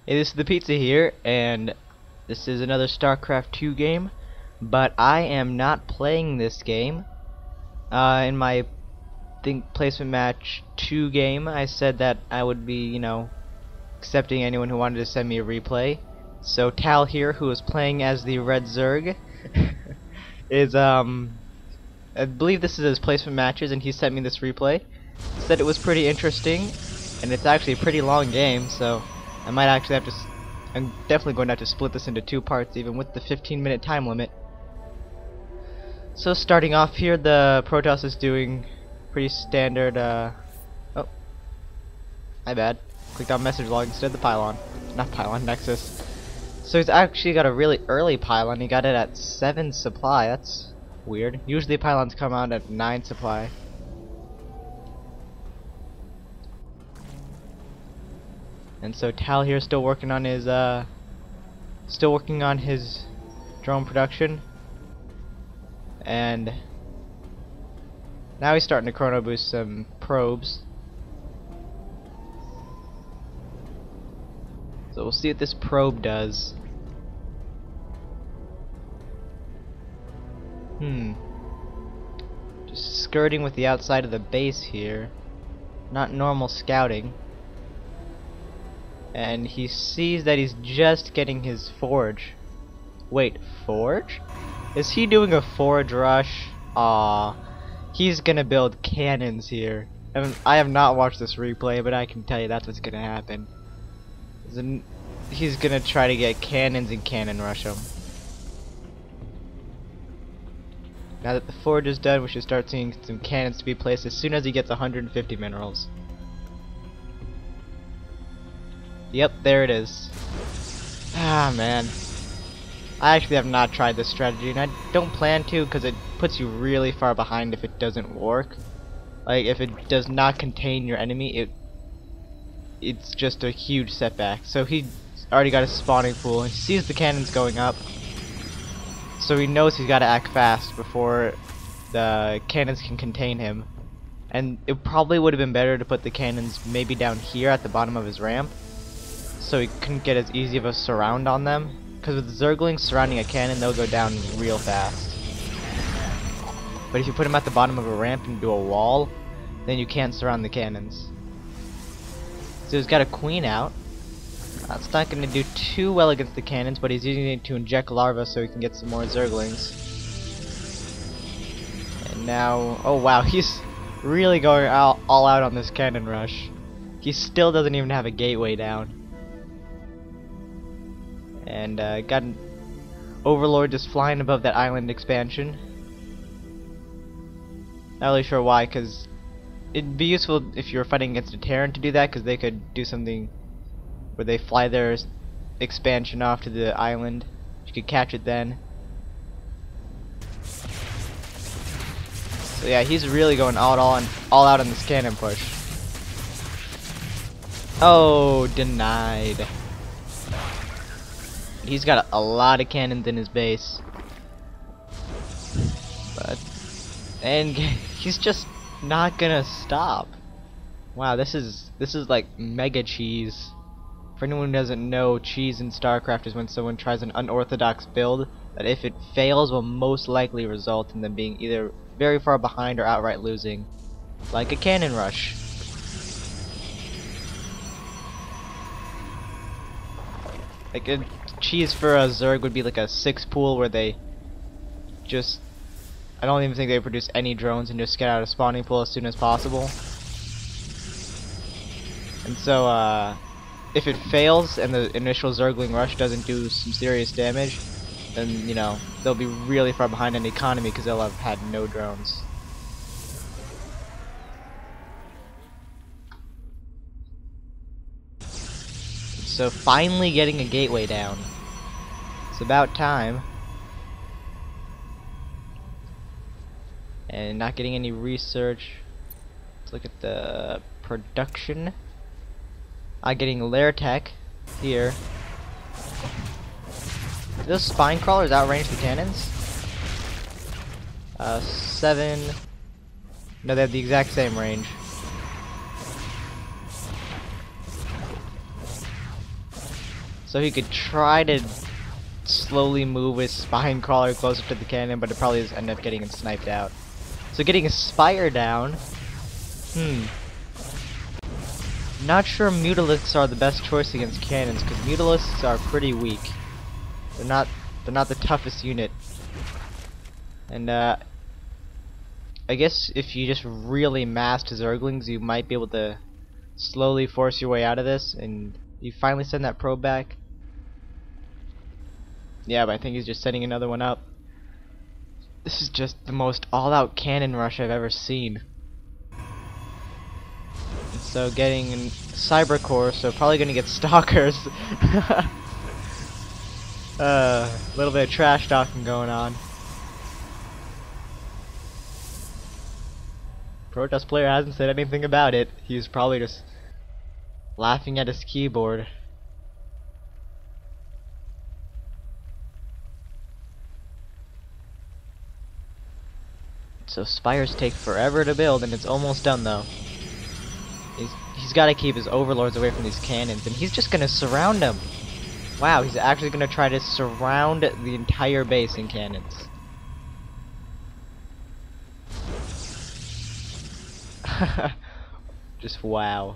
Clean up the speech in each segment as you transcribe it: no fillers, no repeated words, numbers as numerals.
Hey, this is the Pizza here, and this is another Starcraft 2 game, but I am not playing this game. In my placement match 2 game, I said that I would be, accepting anyone who wanted to send me a replay. So Talhere, who is playing as the Red Zerg, is, I believe this is his placement matches, and he sent me this replay. Said it was pretty interesting, and it's actually a pretty long game, so I might actually have to. I'm definitely going to have to split this into 2 parts, even with the 15-minute time limit. So starting off here, the Protoss is doing pretty standard. Oh, my bad. Clicked on message log instead of the pylon. Not pylon, Nexus. So he's actually got a really early pylon. He got it at 7 supply. That's weird. Usually pylons come out at 9 supply. And so Tal here is still working on his drone production, and now he's starting to chrono boost some probes. So we'll see what this probe does. Just skirting with the outside of the base here. Not normal scouting. And he sees that he's just getting his forge. Wait, forge? Is he doing a forge rush? Aw, he's gonna build cannons here. I have not watched this replay, but I can tell you that's what's gonna happen. He's gonna try to get cannons and cannon rush them. Now that the forge is done, we should start seeing some cannons to be placed as soon as he gets 150 minerals. Yep, there it is. Ah, man. I actually have not tried this strategy, and I don't plan to because it puts you really far behind if it doesn't work. Like, if it does not contain your enemy, it's just a huge setback. So he already got his spawning pool, and he sees the cannons going up. So he knows he's got to act fast before the cannons can contain him. And it probably would have been better to put the cannons maybe down here at the bottom of his ramp, so he couldn't get as easy of a surround on them. Because with Zerglings surrounding a cannon, they'll go down real fast. But if you put them at the bottom of a ramp and do a wall, then you can't surround the cannons. So he's got a queen out. That's not going to do too well against the cannons, but he's using it to inject larvae so he can get some more Zerglings. And now, oh wow, he's really going all out on this cannon rush. He still doesn't even have a gateway down. And got an Overlord just flying above that island expansion. Not really sure why, because it'd be useful if you were fighting against a Terran to do that, because they could do something where they fly their expansion off to the island. You could catch it then. So yeah, he's really going all out on this cannon push. Oh, denied. He's got a lot of cannons in his base, and he's just not gonna stop. Wow, this is like mega cheese. For anyone who doesn't know, cheese in StarCraft is when someone tries an unorthodox build that, if it fails, will most likely result in them being either very far behind or outright losing, like a cannon rush. Like a cheese for a Zerg would be like a 6 pool where they just, I don't even think they produce any drones and just get out of spawning pool as soon as possible. And so if it fails and the initial Zergling rush doesn't do some serious damage, then they'll be really far behind in the economy because they'll have had no drones. So finally getting a gateway down. It's about time. And not getting any research. Let's look at the production. Getting lair tech here. Do those spine crawlers outrange the cannons? 7. No, they have the exact same range. so he could try to slowly move his spine crawler closer to the cannon, but it probably just end up getting him sniped out. So getting a spire down. Not sure Mutalisks are the best choice against cannons, because Mutalisks are pretty weak. They're not the toughest unit. And I guess if you just really massed Zerglings, you might be able to slowly force your way out of this, and you finally send that probe back. Yeah, but I think he's just setting another one up. This is just the most all-out cannon rush I've ever seen. And so getting Cyber Core, so probably gonna get Stalkers. A little bit of trash talking going on. Protoss player hasn't said anything about it. He's probably just laughing at his keyboard. So spires take forever to build, and it's almost done though. He's got to keep his overlords away from these cannons, and he's just gonna surround them. Wow, he's actually gonna try to surround the entire base in cannons. Just wow.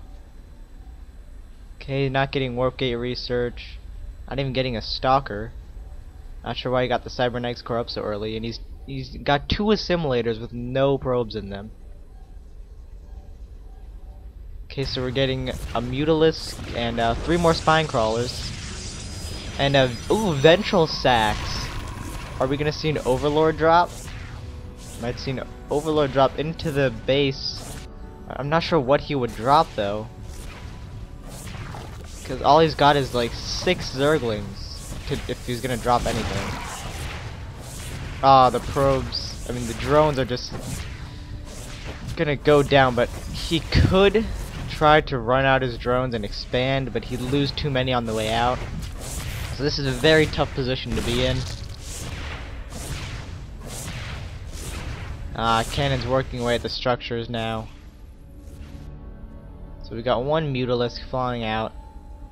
Okay, not getting warp gate research. Not even getting a stalker. Not sure why he got the Cybernetics core up so early, and he's got 2 assimilators with no probes in them. Okay, so we're getting a Mutalisk and 3 more spine crawlers. And ooh, ventral sacks. Are we gonna see an overlord drop? Might see an overlord drop into the base. I'm not sure what he would drop though, because all he's got is like 6 Zerglings if he's gonna drop anything. Ah, the probes, I mean the drones are just gonna go down, but he could try to run out his drones and expand, but he'd lose too many on the way out. So this is a very tough position to be in. Cannon's working away at the structures now. So we got 1 Mutalisk flying out.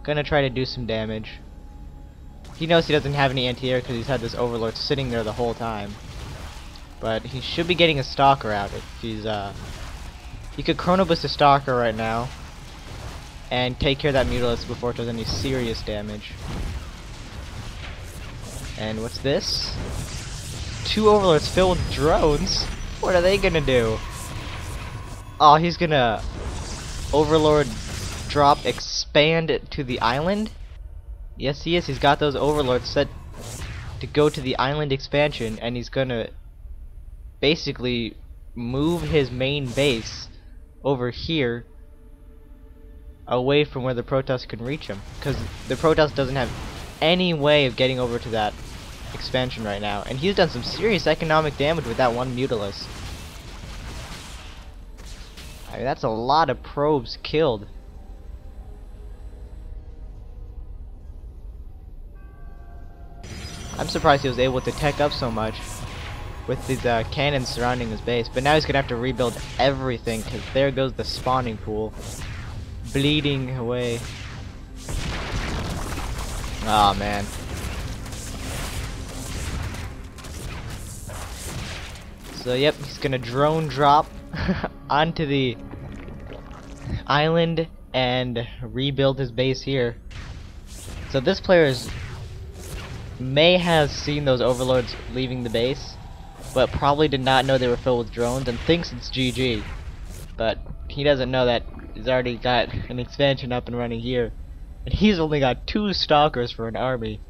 Gonna try to do some damage. He knows he doesn't have any anti-air because he's had this overlord sitting there the whole time. But he should be getting a stalker out if he's he could Chronobus a stalker right now and take care of that Mutalisk before it does any serious damage. And what's this? 2 overlords filled with drones? What are they gonna do? Oh, he's gonna overlord drop expand to the island? Yes he is, he's got those overlords set to go to the island expansion, and he's gonna basically move his main base over here away from where the Protoss can reach him, because the Protoss doesn't have any way of getting over to that expansion right now, and he's done some serious economic damage with that 1 Mutalisk. I mean, that's a lot of probes killed. I'm surprised he was able to tech up so much with these cannons surrounding his base, but now he's gonna have to rebuild everything, because there goes the spawning pool bleeding away. Oh man. So yep, he's gonna drone drop onto the island and rebuild his base here. So this player may have seen those overlords leaving the base, but probably did not know they were filled with drones and thinks it's GG. But he doesn't know that he's already got an expansion up and running here, and he's only got 2 stalkers for an army.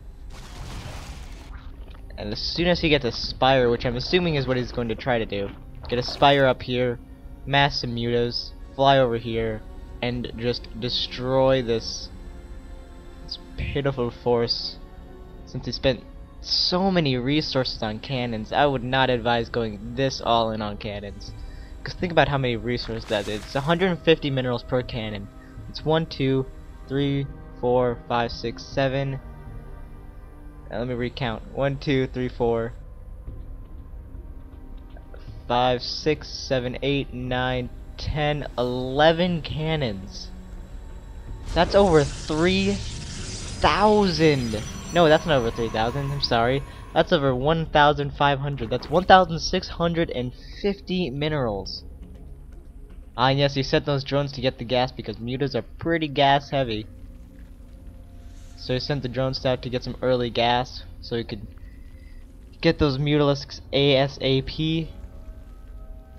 And as soon as he gets a spire, which I'm assuming is what he's going to try to do, get a spire up here, mass some mutas, fly over here, and just destroy this pitiful force. Since he spent so many resources on cannons, I would not advise going this all in on cannons. Because think about how many resources that is. It's 150 minerals per cannon. It's 1, 2, 3, 4, 5, 6, 7. Let me recount. 1, 2, 3, 4, 5, 6, 7, 8, 9, 10, 11 cannons. That's over 3 3,000! No, that's not over 3,000, I'm sorry. That's over 1,500. That's 1,650 minerals. Ah, and yes, you set those drones to get the gas because mutas are pretty gas heavy. So he sent the drones out to get some early gas so he could get those mutalisks ASAP.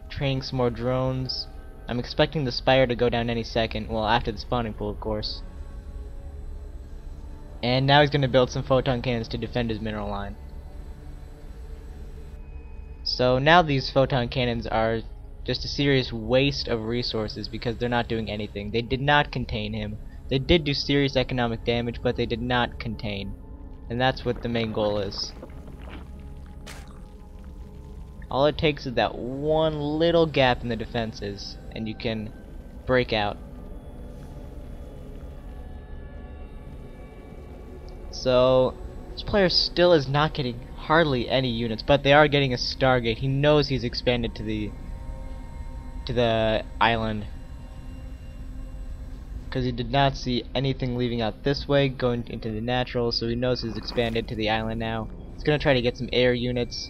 Training some more drones. I'm expecting the spire to go down any second. Well, after the spawning pool, of course. And now he's going to build some photon cannons to defend his mineral line. So now these photon cannons are just a serious waste of resources because they're not doing anything. They did not contain him. They did do serious economic damage, but they did not contain. And that's what the main goal is. All it takes is that one little gap in the defenses, and you can break out. So, this player still is not getting hardly any units, but they are getting a Stargate. He knows he's expanded to the island, because he did not see anything leaving out this way, going into the natural, so he knows he's expanded to the island now. He's gonna try to get some air units.